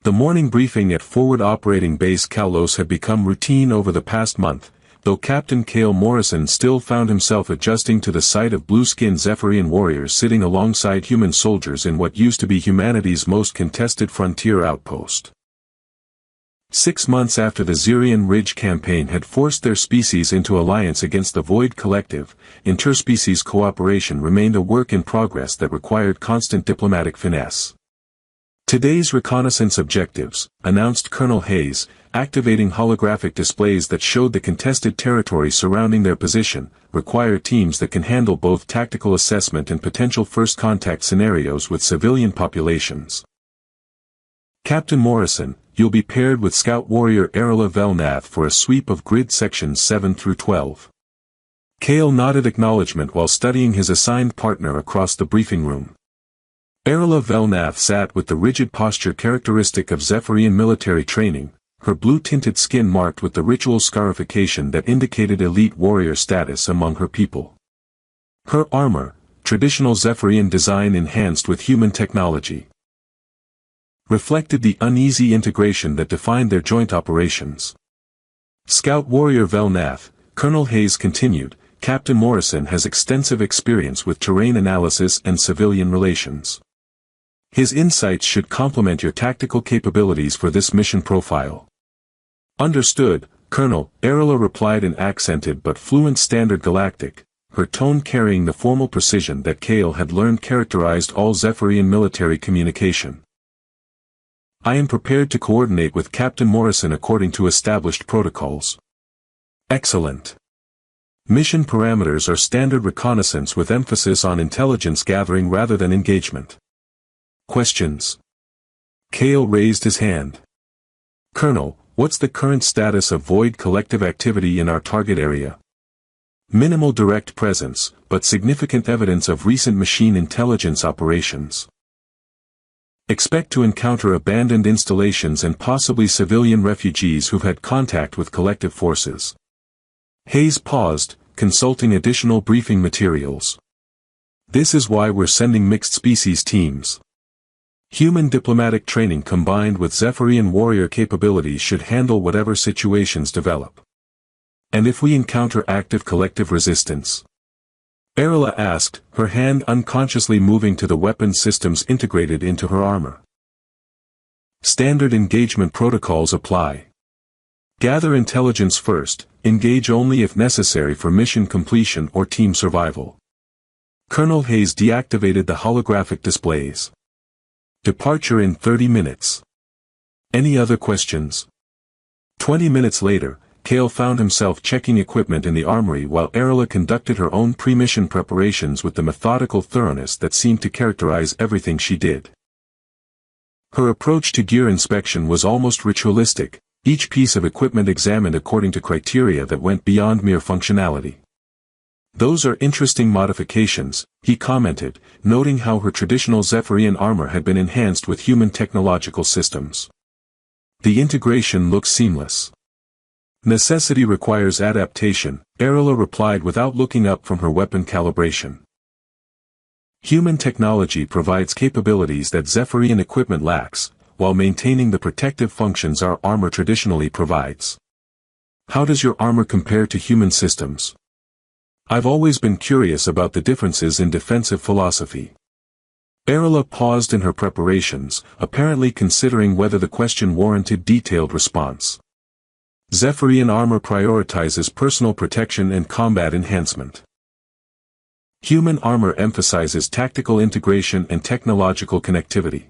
The morning briefing at Forward Operating Base Kalos had become routine over the past month, though Captain Cale Morrison still found himself adjusting to the sight of blue-skinned Zephyrian warriors sitting alongside human soldiers in what used to be humanity's most contested frontier outpost. 6 months after the Zirian Ridge campaign had forced their species into alliance against the Void Collective, interspecies cooperation remained a work in progress that required constant diplomatic finesse. Today's reconnaissance objectives, announced Colonel Hayes, activating holographic displays that showed the contested territory surrounding their position, require teams that can handle both tactical assessment and potential first contact scenarios with civilian populations. Captain Morrison, you'll be paired with Scout Warrior Erila Velnath for a sweep of grid sections 7 through 12. Cale nodded acknowledgement while studying his assigned partner across the briefing room. Erila Velnath sat with the rigid posture characteristic of Zephyrian military training, her blue-tinted skin marked with the ritual scarification that indicated elite warrior status among her people. Her armor, traditional Zephyrian design enhanced with human technology, reflected the uneasy integration that defined their joint operations. Scout Warrior Velnath, Colonel Hayes continued, Captain Morrison has extensive experience with terrain analysis and civilian relations. His insights should complement your tactical capabilities for this mission profile. Understood, Colonel, Erila replied in accented but fluent Standard Galactic, her tone carrying the formal precision that Cale had learned characterized all Zephyrian military communication. I am prepared to coordinate with Captain Morrison according to established protocols. Excellent. Mission parameters are standard reconnaissance with emphasis on intelligence gathering rather than engagement. Questions? Cale raised his hand. Colonel, what's the current status of Void Collective activity in our target area? Minimal direct presence, but significant evidence of recent machine intelligence operations. Expect to encounter abandoned installations and possibly civilian refugees who've had contact with collective forces. Hayes paused, consulting additional briefing materials. This is why we're sending mixed species teams. Human diplomatic training combined with Zephyrian warrior capabilities should handle whatever situations develop. And if we encounter active collective resistance? Erila asked, her hand unconsciously moving to the weapon systems integrated into her armor. Standard engagement protocols apply. Gather intelligence first, engage only if necessary for mission completion or team survival. Colonel Hayes deactivated the holographic displays. Departure in 30 minutes. Any other questions? 20 minutes later, Cale found himself checking equipment in the armory while Erila conducted her own pre-mission preparations with the methodical thoroughness that seemed to characterize everything she did. Her approach to gear inspection was almost ritualistic, each piece of equipment examined according to criteria that went beyond mere functionality. Those are interesting modifications, he commented, noting how her traditional Zephyrian armor had been enhanced with human technological systems. The integration looks seamless. Necessity requires adaptation, Erila replied without looking up from her weapon calibration. Human technology provides capabilities that Zephyrian equipment lacks, while maintaining the protective functions our armor traditionally provides. How does your armor compare to human systems? I've always been curious about the differences in defensive philosophy. Erila paused in her preparations, apparently considering whether the question warranted detailed response. Zephyrian armor prioritizes personal protection and combat enhancement. Human armor emphasizes tactical integration and technological connectivity.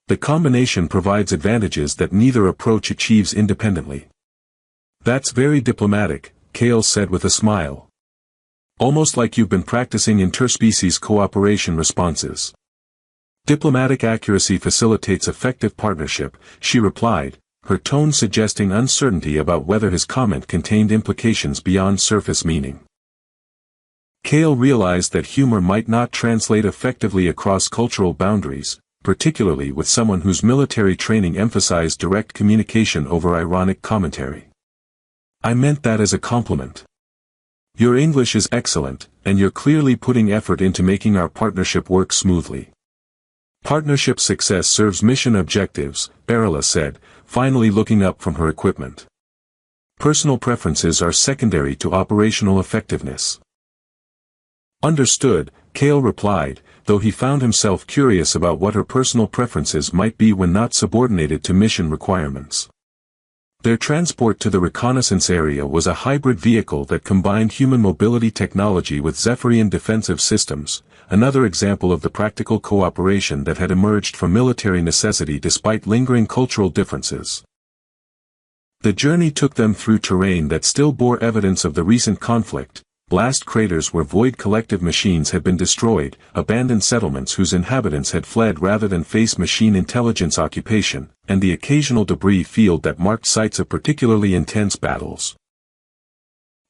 The combination provides advantages that neither approach achieves independently. That's very diplomatic, Cale said with a smile. Almost like you've been practicing interspecies cooperation responses. Diplomatic accuracy facilitates effective partnership, she replied, her tone suggesting uncertainty about whether his comment contained implications beyond surface meaning. Cale realized that humor might not translate effectively across cultural boundaries, particularly with someone whose military training emphasized direct communication over ironic commentary. I meant that as a compliment. Your English is excellent, and you're clearly putting effort into making our partnership work smoothly. Partnership success serves mission objectives, Arila said, finally looking up from her equipment. Personal preferences are secondary to operational effectiveness. Understood, Kale replied, though he found himself curious about what her personal preferences might be when not subordinated to mission requirements. Their transport to the reconnaissance area was a hybrid vehicle that combined human mobility technology with Zephyrian defensive systems, another example of the practical cooperation that had emerged from military necessity despite lingering cultural differences. The journey took them through terrain that still bore evidence of the recent conflict, blast craters where void collective machines had been destroyed, abandoned settlements whose inhabitants had fled rather than face machine intelligence occupation, and the occasional debris field that marked sites of particularly intense battles.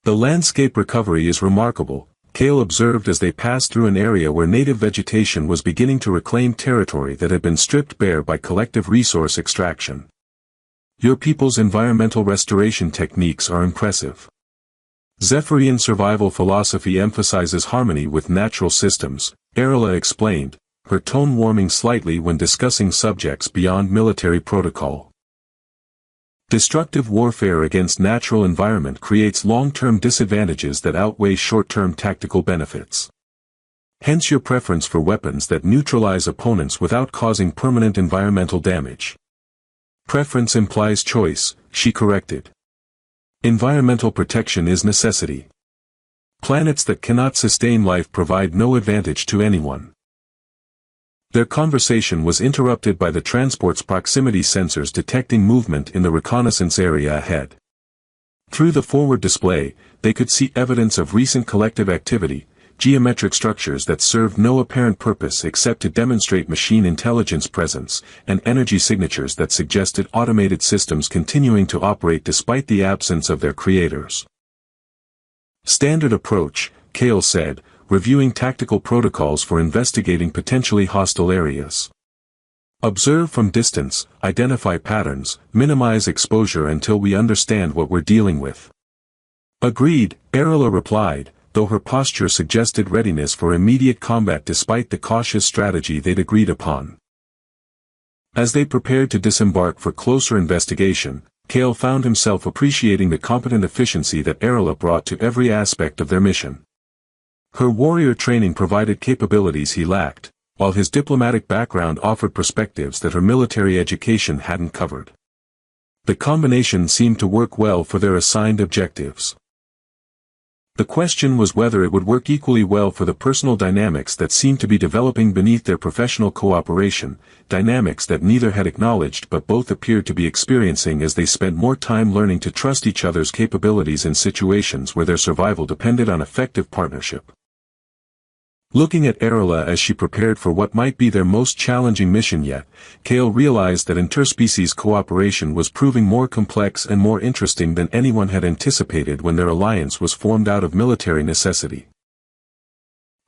The landscape recovery is remarkable, Kale observed as they passed through an area where native vegetation was beginning to reclaim territory that had been stripped bare by collective resource extraction. Your people's environmental restoration techniques are impressive. Zephyrian survival philosophy emphasizes harmony with natural systems, Arila explained, her tone warming slightly when discussing subjects beyond military protocol. Destructive warfare against natural environment creates long-term disadvantages that outweigh short-term tactical benefits. Hence your preference for weapons that neutralize opponents without causing permanent environmental damage. Preference implies choice, she corrected. Environmental protection is necessity. Planets that cannot sustain life provide no advantage to anyone. Their conversation was interrupted by the transport's proximity sensors detecting movement in the reconnaissance area ahead. Through the forward display, they could see evidence of recent collective activity, geometric structures that served no apparent purpose except to demonstrate machine intelligence presence, and energy signatures that suggested automated systems continuing to operate despite the absence of their creators. Standard approach, Kale said, reviewing tactical protocols for investigating potentially hostile areas. Observe from distance, identify patterns, minimize exposure until we understand what we're dealing with. Agreed, Arila replied, though her posture suggested readiness for immediate combat despite the cautious strategy they'd agreed upon. As they prepared to disembark for closer investigation, Kale found himself appreciating the competent efficiency that Arila brought to every aspect of their mission. Her warrior training provided capabilities he lacked, while his diplomatic background offered perspectives that her military education hadn't covered. The combination seemed to work well for their assigned objectives. The question was whether it would work equally well for the personal dynamics that seemed to be developing beneath their professional cooperation, dynamics that neither had acknowledged but both appeared to be experiencing as they spent more time learning to trust each other's capabilities in situations where their survival depended on effective partnership. Looking at Arila as she prepared for what might be their most challenging mission yet, Kale realized that interspecies cooperation was proving more complex and more interesting than anyone had anticipated when their alliance was formed out of military necessity.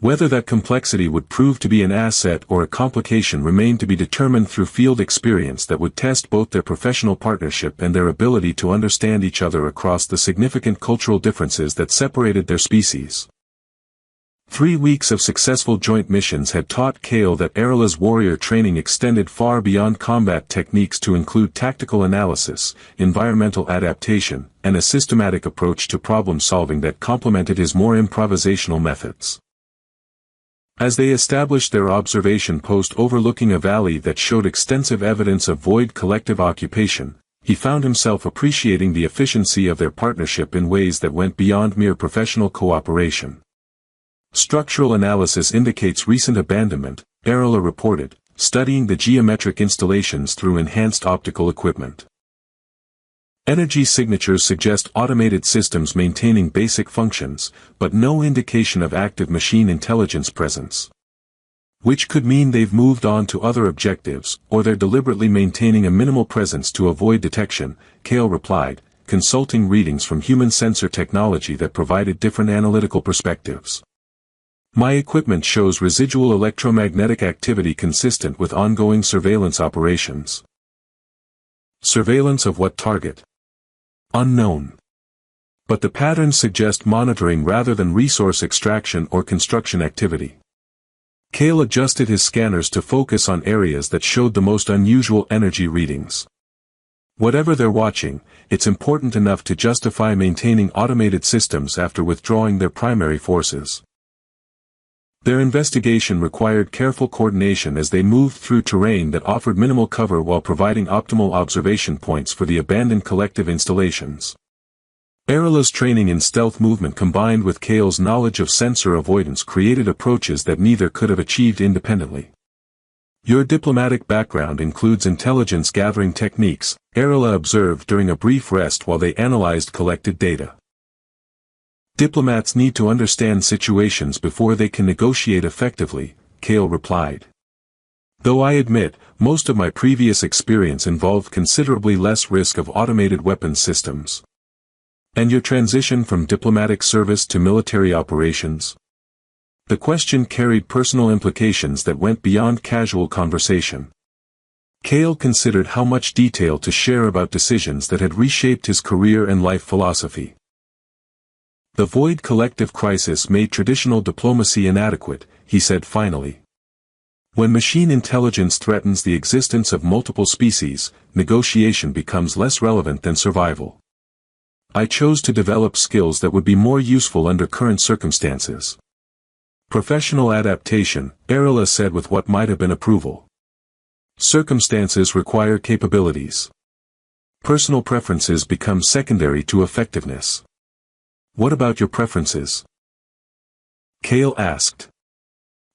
Whether that complexity would prove to be an asset or a complication remained to be determined through field experience that would test both their professional partnership and their ability to understand each other across the significant cultural differences that separated their species. 3 weeks of successful joint missions had taught Kale that Arila's warrior training extended far beyond combat techniques to include tactical analysis, environmental adaptation, and a systematic approach to problem-solving that complemented his more improvisational methods. As they established their observation post overlooking a valley that showed extensive evidence of void collective occupation, he found himself appreciating the efficiency of their partnership in ways that went beyond mere professional cooperation. Structural analysis indicates recent abandonment, Arila reported, studying the geometric installations through enhanced optical equipment. Energy signatures suggest automated systems maintaining basic functions, but no indication of active machine intelligence presence. Which could mean they've moved on to other objectives, or they're deliberately maintaining a minimal presence to avoid detection, Kale replied, consulting readings from human sensor technology that provided different analytical perspectives. My equipment shows residual electromagnetic activity consistent with ongoing surveillance operations. Surveillance of what target? Unknown. But the patterns suggest monitoring rather than resource extraction or construction activity. Kale adjusted his scanners to focus on areas that showed the most unusual energy readings. Whatever they're watching, it's important enough to justify maintaining automated systems after withdrawing their primary forces. Their investigation required careful coordination as they moved through terrain that offered minimal cover while providing optimal observation points for the abandoned collective installations. Arila's training in stealth movement combined with Kale's knowledge of sensor avoidance created approaches that neither could have achieved independently. Your diplomatic background includes intelligence-gathering techniques, Arila observed during a brief rest while they analyzed collected data. Diplomats need to understand situations before they can negotiate effectively, Kale replied. Though I admit, most of my previous experience involved considerably less risk of automated weapons systems. And your transition from diplomatic service to military operations? The question carried personal implications that went beyond casual conversation. Kale considered how much detail to share about decisions that had reshaped his career and life philosophy. The Void collective crisis made traditional diplomacy inadequate, he said finally. When machine intelligence threatens the existence of multiple species, negotiation becomes less relevant than survival. I chose to develop skills that would be more useful under current circumstances. Professional adaptation, Arila said with what might have been approval. Circumstances require capabilities. Personal preferences become secondary to effectiveness. What about your preferences? Kale asked.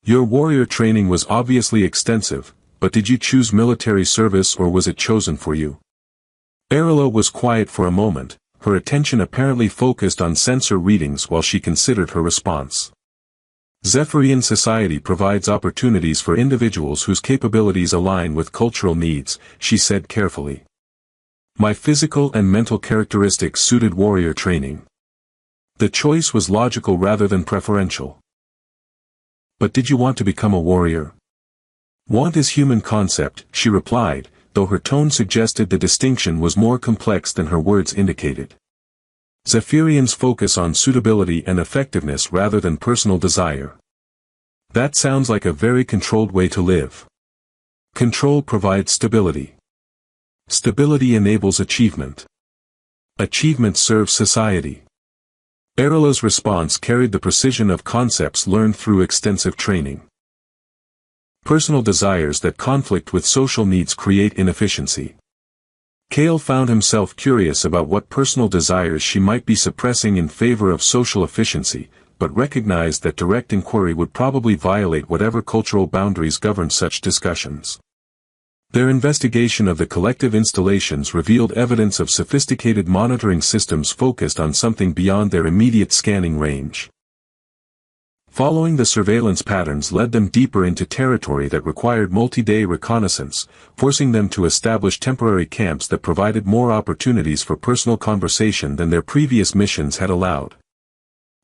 Your warrior training was obviously extensive, but did you choose military service or was it chosen for you? Arila was quiet for a moment, her attention apparently focused on sensor readings while she considered her response. Zephyrian society provides opportunities for individuals whose capabilities align with cultural needs, she said carefully. My physical and mental characteristics suited warrior training. The choice was logical rather than preferential. But did you want to become a warrior? Want is human concept, she replied, though her tone suggested the distinction was more complex than her words indicated. Zephyrians focus on suitability and effectiveness rather than personal desire. That sounds like a very controlled way to live. Control provides stability. Stability enables achievement. Achievement serves society. Arila's response carried the precision of concepts learned through extensive training. Personal desires that conflict with social needs create inefficiency. Kale found himself curious about what personal desires she might be suppressing in favor of social efficiency, but recognized that direct inquiry would probably violate whatever cultural boundaries govern such discussions. Their investigation of the collective installations revealed evidence of sophisticated monitoring systems focused on something beyond their immediate scanning range. Following the surveillance patterns led them deeper into territory that required multi-day reconnaissance, forcing them to establish temporary camps that provided more opportunities for personal conversation than their previous missions had allowed.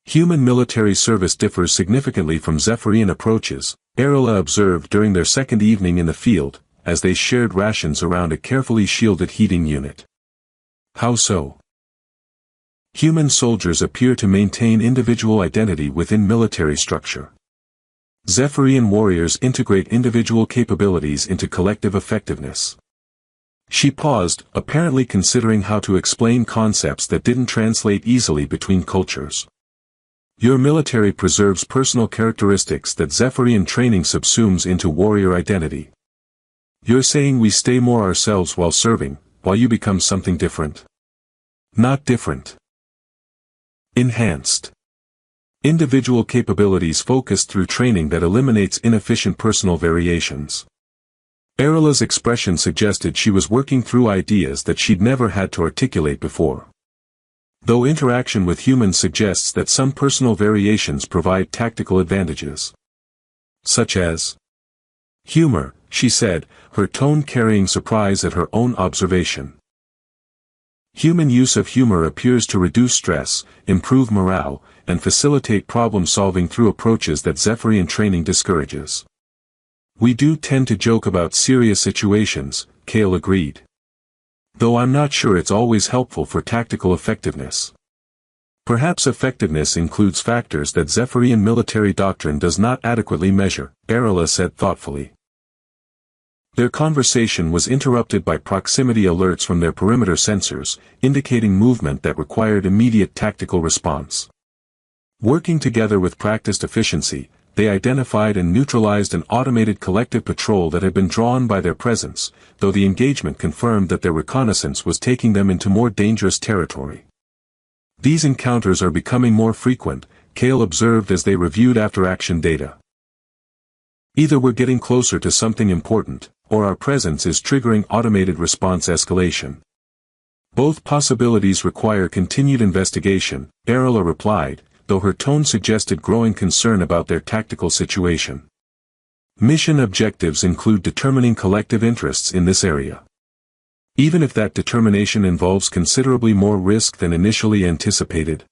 Human military service differs significantly from Zephyrian approaches, Arila observed during their second evening in the field, as they shared rations around a carefully shielded heating unit. How so? Human soldiers appear to maintain individual identity within military structure. Zephyrian warriors integrate individual capabilities into collective effectiveness. She paused, apparently considering how to explain concepts that didn't translate easily between cultures. Your military preserves personal characteristics that Zephyrian training subsumes into warrior identity. You're saying we stay more ourselves while serving, while you become something different? Not different. Enhanced. Individual capabilities focused through training that eliminates inefficient personal variations. Arila's expression suggested she was working through ideas that she'd never had to articulate before. Though interaction with humans suggests that some personal variations provide tactical advantages. Such as humor, she said, her tone carrying surprise at her own observation. Human use of humor appears to reduce stress, improve morale, and facilitate problem-solving through approaches that Zephyrian training discourages. We do tend to joke about serious situations, Kale agreed. Though I'm not sure it's always helpful for tactical effectiveness. Perhaps effectiveness includes factors that Zephyrian military doctrine does not adequately measure, Arila said thoughtfully. Their conversation was interrupted by proximity alerts from their perimeter sensors, indicating movement that required immediate tactical response. Working together with practiced efficiency, they identified and neutralized an automated collective patrol that had been drawn by their presence, though the engagement confirmed that their reconnaissance was taking them into more dangerous territory. These encounters are becoming more frequent, Kale observed as they reviewed after-action data. Either we're getting closer to something important, or our presence is triggering automated response escalation. Both possibilities require continued investigation, Arila replied, though her tone suggested growing concern about their tactical situation. Mission objectives include determining collective interests in this area. Even if that determination involves considerably more risk than initially anticipated.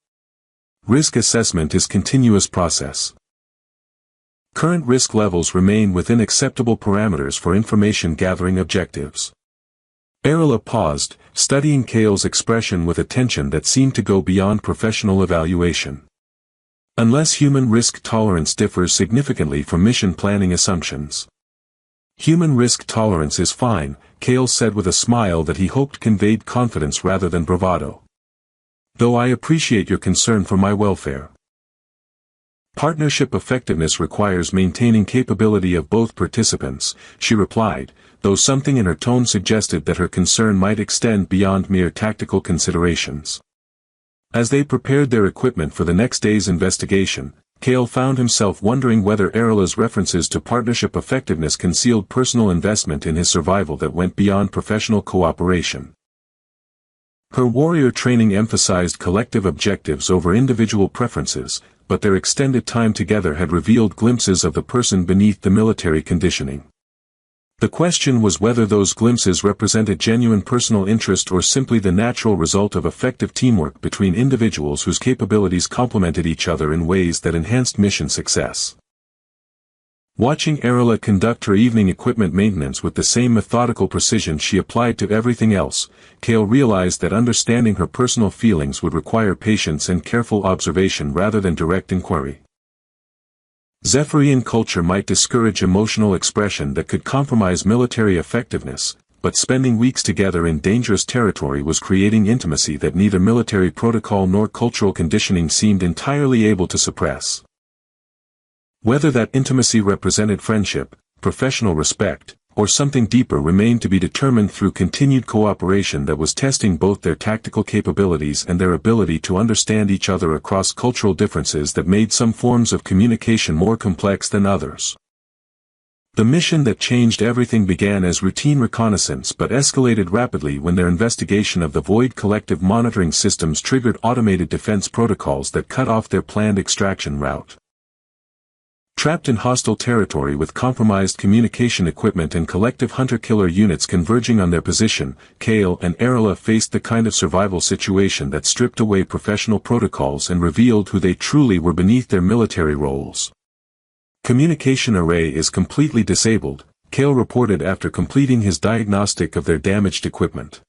Risk assessment is a continuous process. Current risk levels remain within acceptable parameters for information gathering objectives. Arila paused, studying Kale's expression with attention that seemed to go beyond professional evaluation. Unless human risk tolerance differs significantly from mission planning assumptions. Human risk tolerance is fine, Kale said with a smile that he hoped conveyed confidence rather than bravado. Though I appreciate your concern for my welfare. Partnership effectiveness requires maintaining capability of both participants, she replied, though something in her tone suggested that her concern might extend beyond mere tactical considerations. As they prepared their equipment for the next day's investigation, Kale found himself wondering whether Arila's references to partnership effectiveness concealed personal investment in his survival that went beyond professional cooperation. Her warrior training emphasized collective objectives over individual preferences, but their extended time together had revealed glimpses of the person beneath the military conditioning. The question was whether those glimpses represented genuine personal interest or simply the natural result of effective teamwork between individuals whose capabilities complemented each other in ways that enhanced mission success. Watching Arila conduct her evening equipment maintenance with the same methodical precision she applied to everything else, Kale realized that understanding her personal feelings would require patience and careful observation rather than direct inquiry. Zephyrian culture might discourage emotional expression that could compromise military effectiveness, but spending weeks together in dangerous territory was creating intimacy that neither military protocol nor cultural conditioning seemed entirely able to suppress. Whether that intimacy represented friendship, professional respect, or something deeper remained to be determined through continued cooperation that was testing both their tactical capabilities and their ability to understand each other across cultural differences that made some forms of communication more complex than others. The mission that changed everything began as routine reconnaissance but escalated rapidly when their investigation of the Void collective monitoring systems triggered automated defense protocols that cut off their planned extraction route. Trapped in hostile territory with compromised communication equipment and collective hunter-killer units converging on their position, Kale and Arila faced the kind of survival situation that stripped away professional protocols and revealed who they truly were beneath their military roles. Communication array is completely disabled, Kale reported after completing his diagnostic of their damaged equipment.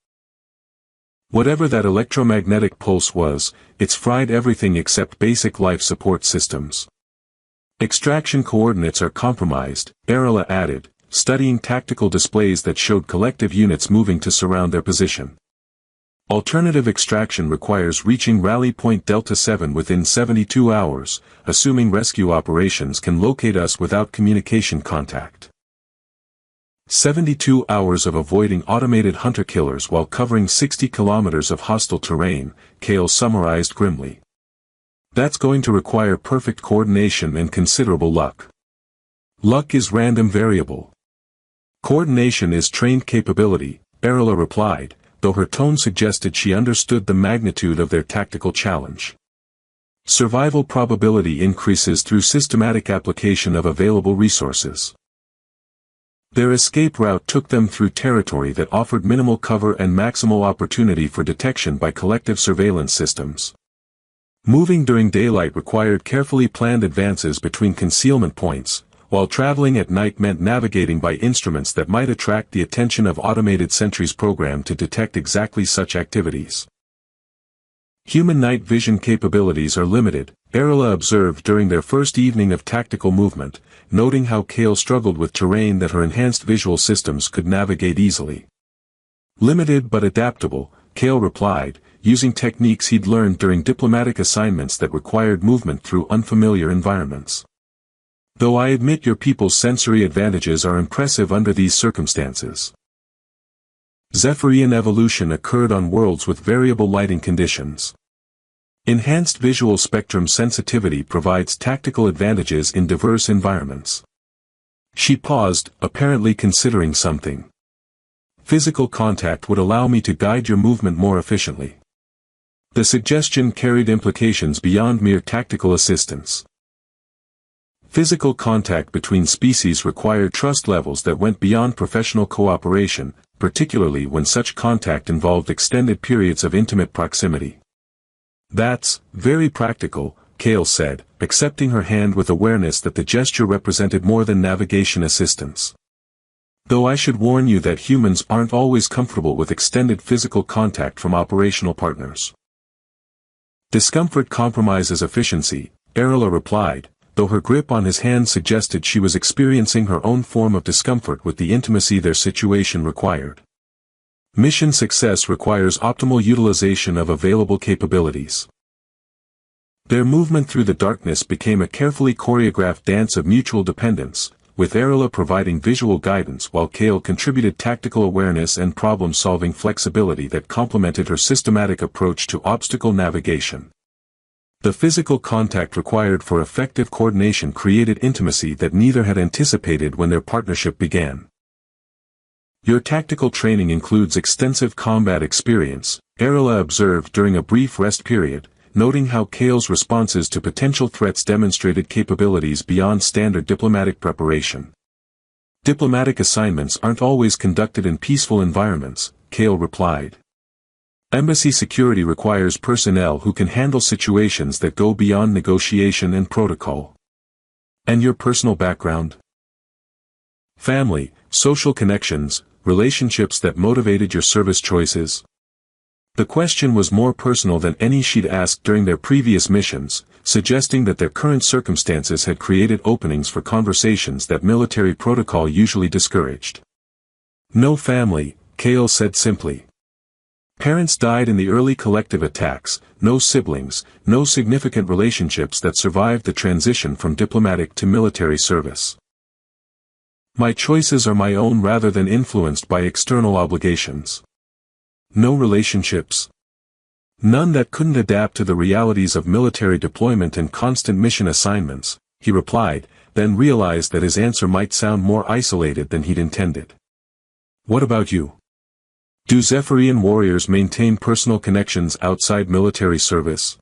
Whatever that electromagnetic pulse was, it's fried everything except basic life support systems. Extraction coordinates are compromised, Arila added, studying tactical displays that showed collective units moving to surround their position. Alternative extraction requires reaching rally point Delta 7 within 72 hours, assuming rescue operations can locate us without communication contact. 72 hours of avoiding automated hunter-killers while covering 60 kilometers of hostile terrain, Kale summarized grimly. That's going to require perfect coordination and considerable luck. Luck is random variable. Coordination is trained capability, Arila replied, though her tone suggested she understood the magnitude of their tactical challenge. Survival probability increases through systematic application of available resources. Their escape route took them through territory that offered minimal cover and maximal opportunity for detection by collective surveillance systems. Moving during daylight required carefully planned advances between concealment points, while traveling at night meant navigating by instruments that might attract the attention of automated sentries programmed to detect exactly such activities. Human night vision capabilities are limited, Erla observed during their first evening of tactical movement, noting how Kale struggled with terrain that her enhanced visual systems could navigate easily. Limited but adaptable, Kale replied, using techniques he'd learned during diplomatic assignments that required movement through unfamiliar environments. Though I admit your people's sensory advantages are impressive under these circumstances. Zephyrian evolution occurred on worlds with variable lighting conditions. Enhanced visual spectrum sensitivity provides tactical advantages in diverse environments. She paused, apparently considering something. Physical contact would allow me to guide your movement more efficiently. The suggestion carried implications beyond mere tactical assistance. Physical contact between species required trust levels that went beyond professional cooperation, particularly when such contact involved extended periods of intimate proximity. That's very practical, Kale said, accepting her hand with awareness that the gesture represented more than navigation assistance. Though I should warn you that humans aren't always comfortable with extended physical contact from operational partners. Discomfort compromises efficiency, Erla replied, though her grip on his hand suggested she was experiencing her own form of discomfort with the intimacy their situation required. Mission success requires optimal utilization of available capabilities. Their movement through the darkness became a carefully choreographed dance of mutual dependence, with Erla providing visual guidance while Kale contributed tactical awareness and problem-solving flexibility that complemented her systematic approach to obstacle navigation. The physical contact required for effective coordination created intimacy that neither had anticipated when their partnership began. Your tactical training includes extensive combat experience, Erla observed during a brief rest period, noting how Kale's responses to potential threats demonstrated capabilities beyond standard diplomatic preparation. Diplomatic assignments aren't always conducted in peaceful environments, Kale replied. Embassy security requires personnel who can handle situations that go beyond negotiation and protocol. And your personal background? Family, social connections, relationships that motivated your service choices? The question was more personal than any she'd asked during their previous missions, suggesting that their current circumstances had created openings for conversations that military protocol usually discouraged. No family, Kale said simply. Parents died in the early collective attacks, no siblings, no significant relationships that survived the transition from diplomatic to military service. My choices are my own rather than influenced by external obligations. No relationships? None that couldn't adapt to the realities of military deployment and constant mission assignments, he replied, then realized that his answer might sound more isolated than he'd intended. What about you? Do Zephyrian warriors maintain personal connections outside military service?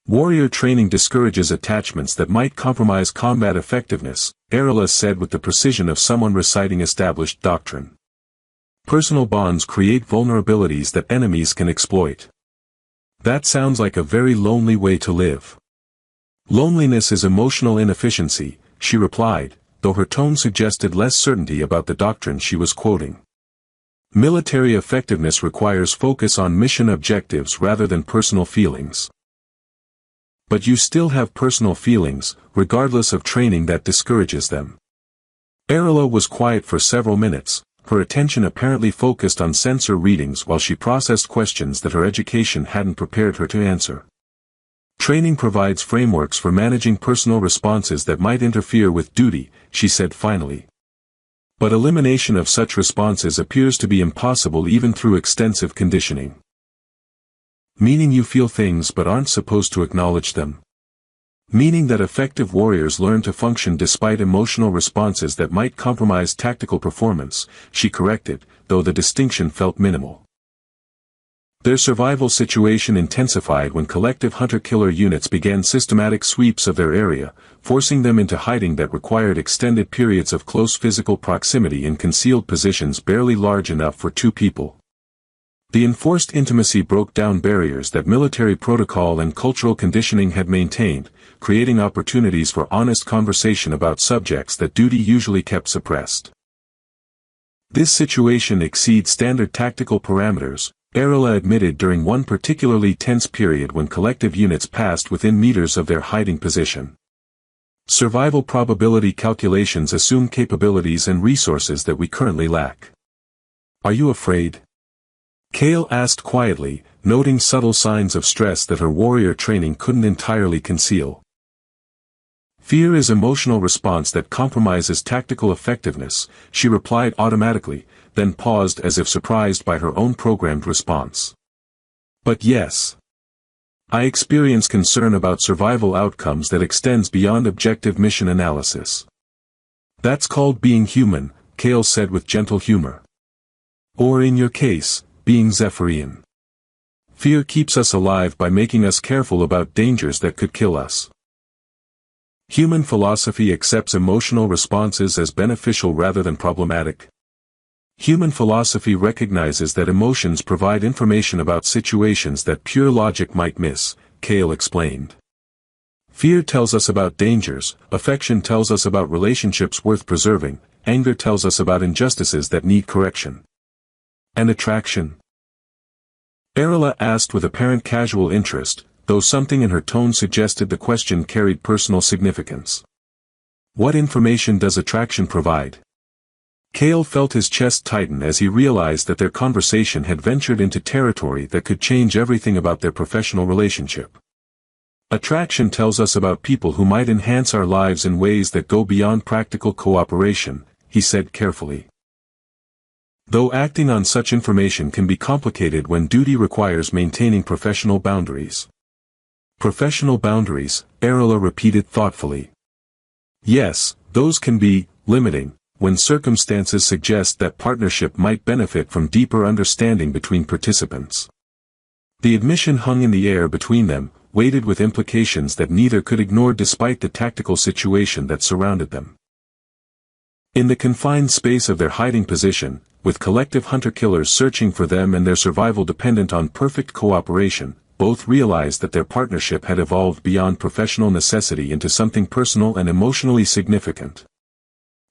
Warrior training discourages attachments that might compromise combat effectiveness, Erla said with the precision of someone reciting established doctrine. Personal bonds create vulnerabilities that enemies can exploit. That sounds like a very lonely way to live. Loneliness is emotional inefficiency, she replied, though her tone suggested less certainty about the doctrine she was quoting. Military effectiveness requires focus on mission objectives rather than personal feelings. But you still have personal feelings, regardless of training that discourages them. Erla was quiet for several minutes, her attention apparently focused on sensor readings while she processed questions that her education hadn't prepared her to answer. Training provides frameworks for managing personal responses that might interfere with duty, she said finally. But elimination of such responses appears to be impossible even through extensive conditioning. Meaning you feel things but aren't supposed to acknowledge them. Meaning that effective warriors learn to function despite emotional responses that might compromise tactical performance, she corrected, though the distinction felt minimal. Their survival situation intensified when collective hunter-killer units began systematic sweeps of their area, forcing them into hiding that required extended periods of close physical proximity in concealed positions barely large enough for two people. The enforced intimacy broke down barriers that military protocol and cultural conditioning had maintained, creating opportunities for honest conversation about subjects that duty usually kept suppressed. This situation exceeds standard tactical parameters, Arila admitted during one particularly tense period when collective units passed within meters of their hiding position. Survival probability calculations assume capabilities and resources that we currently lack. Are you afraid? Kale asked quietly, noting subtle signs of stress that her warrior training couldn't entirely conceal. Fear is emotional response that compromises tactical effectiveness, she replied automatically, then paused as if surprised by her own programmed response. But yes. I experience concern about survival outcomes that extends beyond objective mission analysis. That's called being human, Kale said with gentle humor. Or in your case, being Zephyrian. Fear keeps us alive by making us careful about dangers that could kill us. Human philosophy accepts emotional responses as beneficial rather than problematic. Human philosophy recognizes that emotions provide information about situations that pure logic might miss, Kale explained. Fear tells us about dangers, affection tells us about relationships worth preserving, anger tells us about injustices that need correction. And attraction? Arila asked with apparent casual interest, though something in her tone suggested the question carried personal significance. What information does attraction provide? Kale felt his chest tighten as he realized that their conversation had ventured into territory that could change everything about their professional relationship. Attraction tells us about people who might enhance our lives in ways that go beyond practical cooperation, he said carefully. Though acting on such information can be complicated when duty requires maintaining professional boundaries. Professional boundaries, Arila repeated thoughtfully. Yes, those can be limiting, when circumstances suggest that partnership might benefit from deeper understanding between participants. The admission hung in the air between them, weighted with implications that neither could ignore despite the tactical situation that surrounded them. In the confined space of their hiding position, with collective hunter-killers searching for them and their survival dependent on perfect cooperation, both realized that their partnership had evolved beyond professional necessity into something personal and emotionally significant.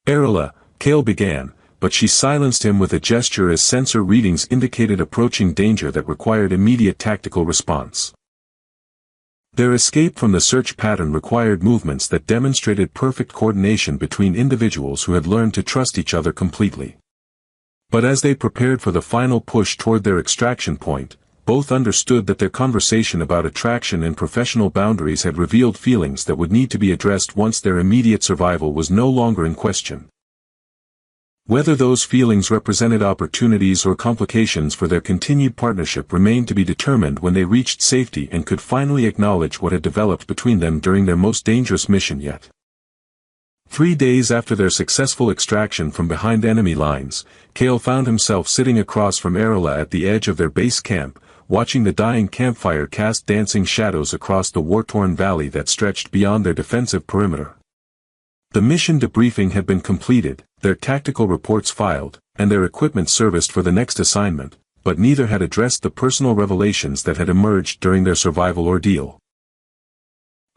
Arila, Kale began, but she silenced him with a gesture as sensor readings indicated approaching danger that required immediate tactical response. Their escape from the search pattern required movements that demonstrated perfect coordination between individuals who had learned to trust each other completely. But as they prepared for the final push toward their extraction point, both understood that their conversation about attraction and professional boundaries had revealed feelings that would need to be addressed once their immediate survival was no longer in question. Whether those feelings represented opportunities or complications for their continued partnership remained to be determined when they reached safety and could finally acknowledge what had developed between them during their most dangerous mission yet. 3 days after their successful extraction from behind enemy lines, Kale found himself sitting across from Arila at the edge of their base camp, watching the dying campfire cast dancing shadows across the war-torn valley that stretched beyond their defensive perimeter. The mission debriefing had been completed, their tactical reports filed, and their equipment serviced for the next assignment, but neither had addressed the personal revelations that had emerged during their survival ordeal.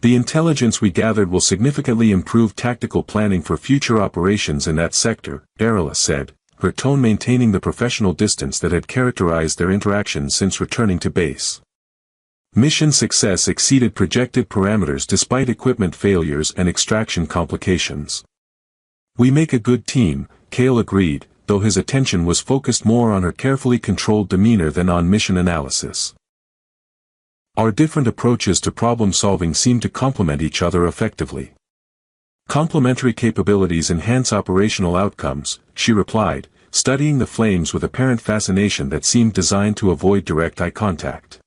The intelligence we gathered will significantly improve tactical planning for future operations in that sector, Arila said, her tone maintaining the professional distance that had characterized their interactions since returning to base. Mission success exceeded projected parameters despite equipment failures and extraction complications. We make a good team, Kale agreed, though his attention was focused more on her carefully controlled demeanor than on mission analysis. Our different approaches to problem-solving seem to complement each other effectively. Complementary capabilities enhance operational outcomes, she replied, studying the flames with apparent fascination that seemed designed to avoid direct eye contact.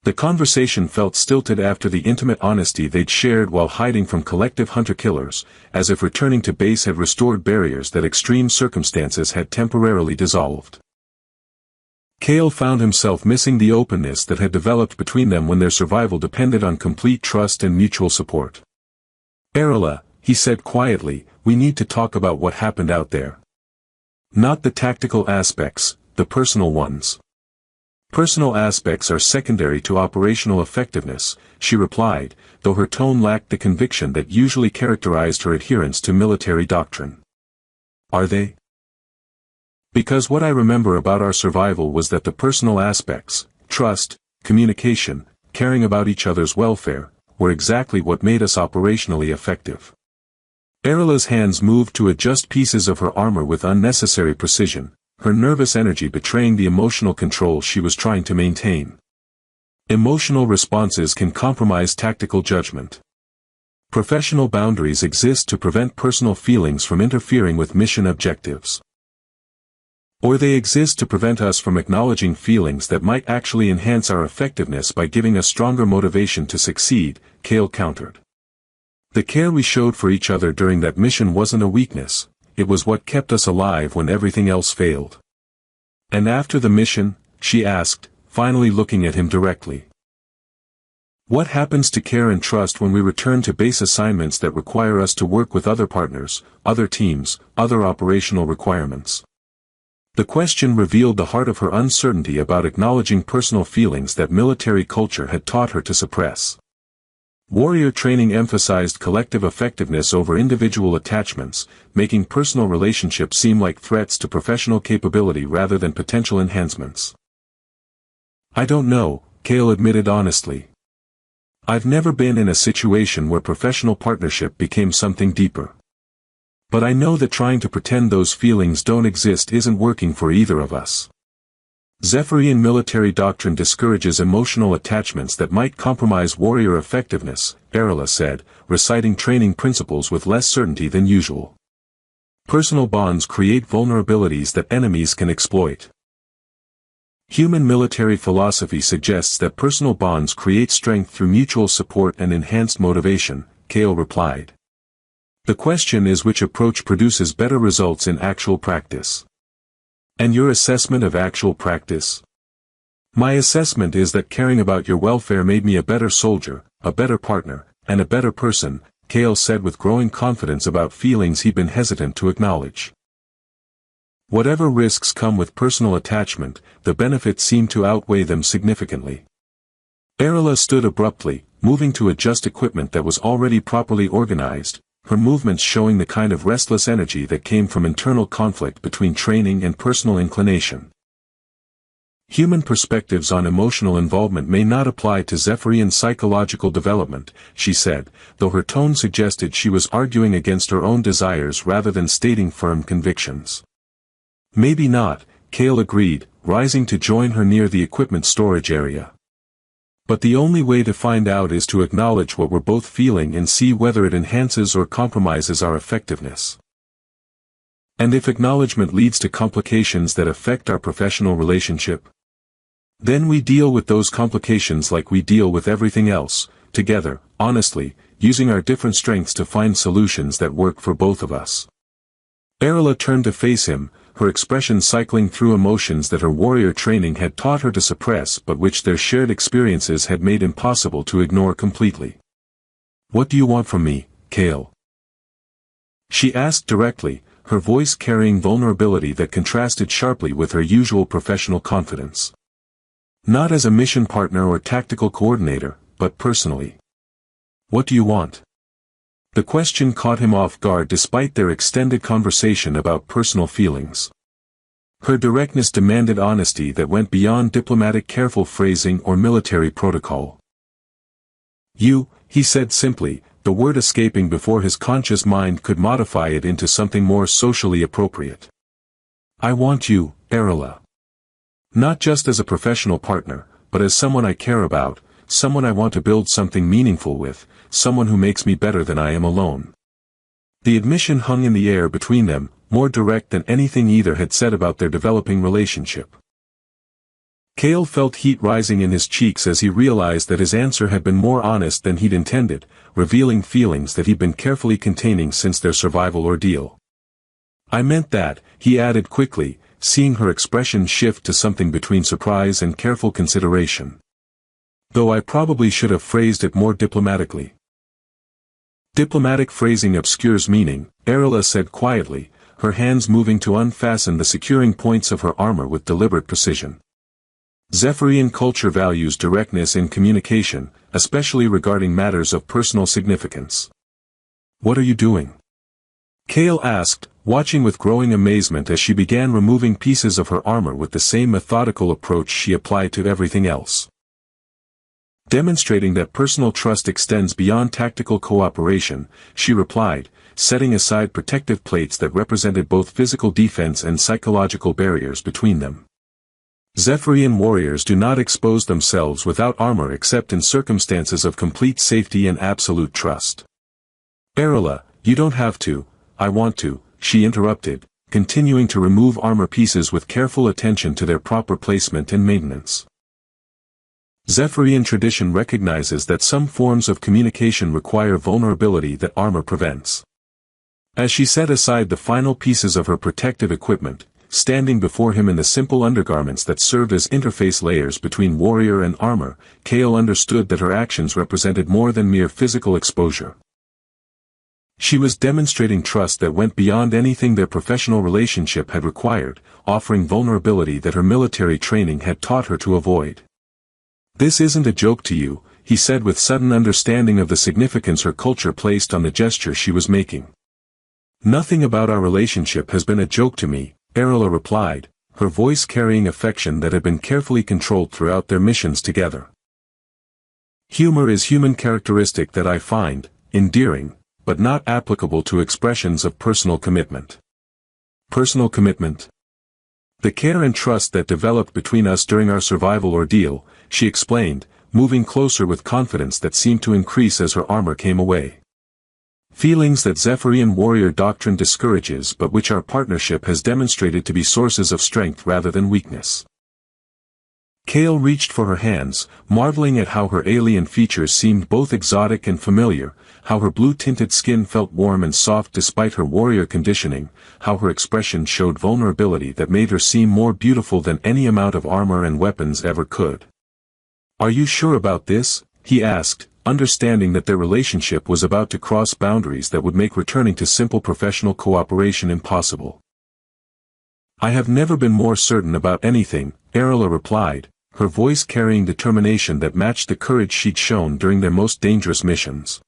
The conversation felt stilted after the intimate honesty they'd shared while hiding from collective hunter-killers, as if returning to base had restored barriers that extreme circumstances had temporarily dissolved. Kale found himself missing the openness that had developed between them when their survival depended on complete trust and mutual support. Arila, he said quietly, we need to talk about what happened out there. Not the tactical aspects, the personal ones. Personal aspects are secondary to operational effectiveness, she replied, though her tone lacked the conviction that usually characterized her adherence to military doctrine. Are they? Because what I remember about our survival was that the personal aspects, trust, communication, caring about each other's welfare, were exactly what made us operationally effective. Arila's hands moved to adjust pieces of her armor with unnecessary precision, her nervous energy betraying the emotional control she was trying to maintain. Emotional responses can compromise tactical judgment. Professional boundaries exist to prevent personal feelings from interfering with mission objectives. Or they exist to prevent us from acknowledging feelings that might actually enhance our effectiveness by giving us stronger motivation to succeed, Kale countered. The care we showed for each other during that mission wasn't a weakness, it was what kept us alive when everything else failed. And after the mission, she asked, finally looking at him directly. What happens to care and trust when we return to base assignments that require us to work with other partners, other teams, other operational requirements? The question revealed the heart of her uncertainty about acknowledging personal feelings that military culture had taught her to suppress. Warrior training emphasized collective effectiveness over individual attachments, making personal relationships seem like threats to professional capability rather than potential enhancements. I don't know, Kale admitted honestly. I've never been in a situation where professional partnership became something deeper. But I know that trying to pretend those feelings don't exist isn't working for either of us. Zephyrian military doctrine discourages emotional attachments that might compromise warrior effectiveness, Arila said, reciting training principles with less certainty than usual. Personal bonds create vulnerabilities that enemies can exploit. Human military philosophy suggests that personal bonds create strength through mutual support and enhanced motivation, Kale replied. The question is which approach produces better results in actual practice. And your assessment of actual practice? My assessment is that caring about your welfare made me a better soldier, a better partner, and a better person, Kale said with growing confidence about feelings he'd been hesitant to acknowledge. Whatever risks come with personal attachment, the benefits seem to outweigh them significantly. Arila stood abruptly, moving to adjust equipment that was already properly organized, her movements showing the kind of restless energy that came from internal conflict between training and personal inclination. Human perspectives on emotional involvement may not apply to Zephyrian psychological development, she said, though her tone suggested she was arguing against her own desires rather than stating firm convictions. Maybe not, Kale agreed, rising to join her near the equipment storage area. But the only way to find out is to acknowledge what we're both feeling and see whether it enhances or compromises our effectiveness. And if acknowledgement leads to complications that affect our professional relationship, then we deal with those complications like we deal with everything else, together, honestly, using our different strengths to find solutions that work for both of us. Arila turned to face him, her expression cycling through emotions that her warrior training had taught her to suppress but which their shared experiences had made impossible to ignore completely. What do you want from me, Kale? She asked directly, her voice carrying vulnerability that contrasted sharply with her usual professional confidence. Not as a mission partner or tactical coordinator, but personally. What do you want? The question caught him off guard despite their extended conversation about personal feelings. Her directness demanded honesty that went beyond diplomatic careful phrasing or military protocol. You, he said simply, the word escaping before his conscious mind could modify it into something more socially appropriate. I want you, Arila. Not just as a professional partner, but as someone I care about, someone I want to build something meaningful with, someone who makes me better than I am alone. The admission hung in the air between them, more direct than anything either had said about their developing relationship. Kale felt heat rising in his cheeks as he realized that his answer had been more honest than he'd intended, revealing feelings that he'd been carefully containing since their survival ordeal. I meant that, he added quickly, seeing her expression shift to something between surprise and careful consideration. Though I probably should have phrased it more diplomatically. Diplomatic phrasing obscures meaning, Arila said quietly, her hands moving to unfasten the securing points of her armor with deliberate precision. Zephyrian culture values directness in communication, especially regarding matters of personal significance. What are you doing? Kale asked, watching with growing amazement as she began removing pieces of her armor with the same methodical approach she applied to everything else. Demonstrating that personal trust extends beyond tactical cooperation, she replied, setting aside protective plates that represented both physical defense and psychological barriers between them. Zephyrian warriors do not expose themselves without armor except in circumstances of complete safety and absolute trust. Arilla, you don't have to, I want to, she interrupted, continuing to remove armor pieces with careful attention to their proper placement and maintenance. Zephyrian tradition recognizes that some forms of communication require vulnerability that armor prevents. As she set aside the final pieces of her protective equipment, standing before him in the simple undergarments that served as interface layers between warrior and armor, Kale understood that her actions represented more than mere physical exposure. She was demonstrating trust that went beyond anything their professional relationship had required, offering vulnerability that her military training had taught her to avoid. "This isn't a joke to you," he said with sudden understanding of the significance her culture placed on the gesture she was making. "Nothing about our relationship has been a joke to me," Arilla replied, her voice carrying affection that had been carefully controlled throughout their missions together. "Humor is human characteristic that I find endearing, but not applicable to expressions of personal commitment." Personal commitment? "The care and trust that developed between us during our survival ordeal," she explained, moving closer with confidence that seemed to increase as her armor came away. "Feelings that Zephyrian warrior doctrine discourages but which our partnership has demonstrated to be sources of strength rather than weakness." Kale reached for her hands, marveling at how her alien features seemed both exotic and familiar, how her blue-tinted skin felt warm and soft despite her warrior conditioning, how her expression showed vulnerability that made her seem more beautiful than any amount of armor and weapons ever could. "Are you sure about this?" he asked, understanding that their relationship was about to cross boundaries that would make returning to simple professional cooperation impossible. "I have never been more certain about anything," Arilla replied, her voice carrying determination that matched the courage she'd shown during their most dangerous missions.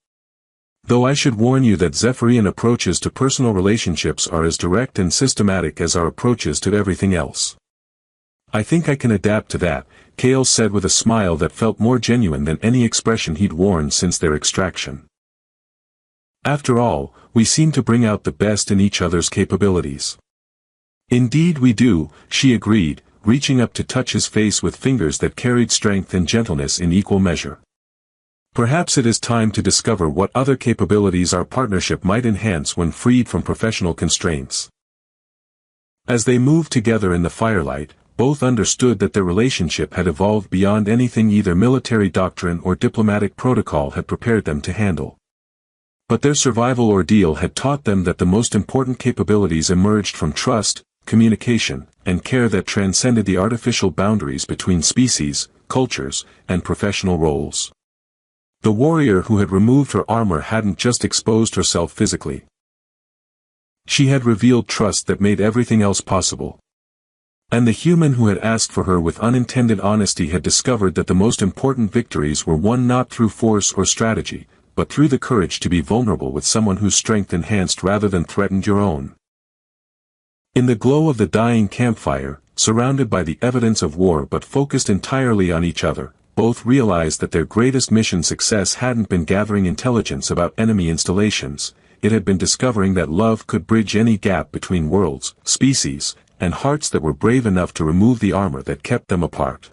"Though I should warn you that Zephyrian approaches to personal relationships are as direct and systematic as our approaches to everything else." "I think I can adapt to that," Kale said with a smile that felt more genuine than any expression he'd worn since their extraction. "After all, we seem to bring out the best in each other's capabilities." "Indeed we do," she agreed, reaching up to touch his face with fingers that carried strength and gentleness in equal measure. "Perhaps it is time to discover what other capabilities our partnership might enhance when freed from professional constraints." As they moved together in the firelight, both understood that their relationship had evolved beyond anything either military doctrine or diplomatic protocol had prepared them to handle. But their survival ordeal had taught them that the most important capabilities emerged from trust, communication, and care that transcended the artificial boundaries between species, cultures, and professional roles. The warrior who had removed her armor hadn't just exposed herself physically. She had revealed trust that made everything else possible. And the human who had asked for her with unintended honesty had discovered that the most important victories were won not through force or strategy, but through the courage to be vulnerable with someone whose strength enhanced rather than threatened your own. In the glow of the dying campfire, surrounded by the evidence of war but focused entirely on each other, both realized that their greatest mission success hadn't been gathering intelligence about enemy installations, it had been discovering that love could bridge any gap between worlds, species, and hearts that were brave enough to remove the armor that kept them apart.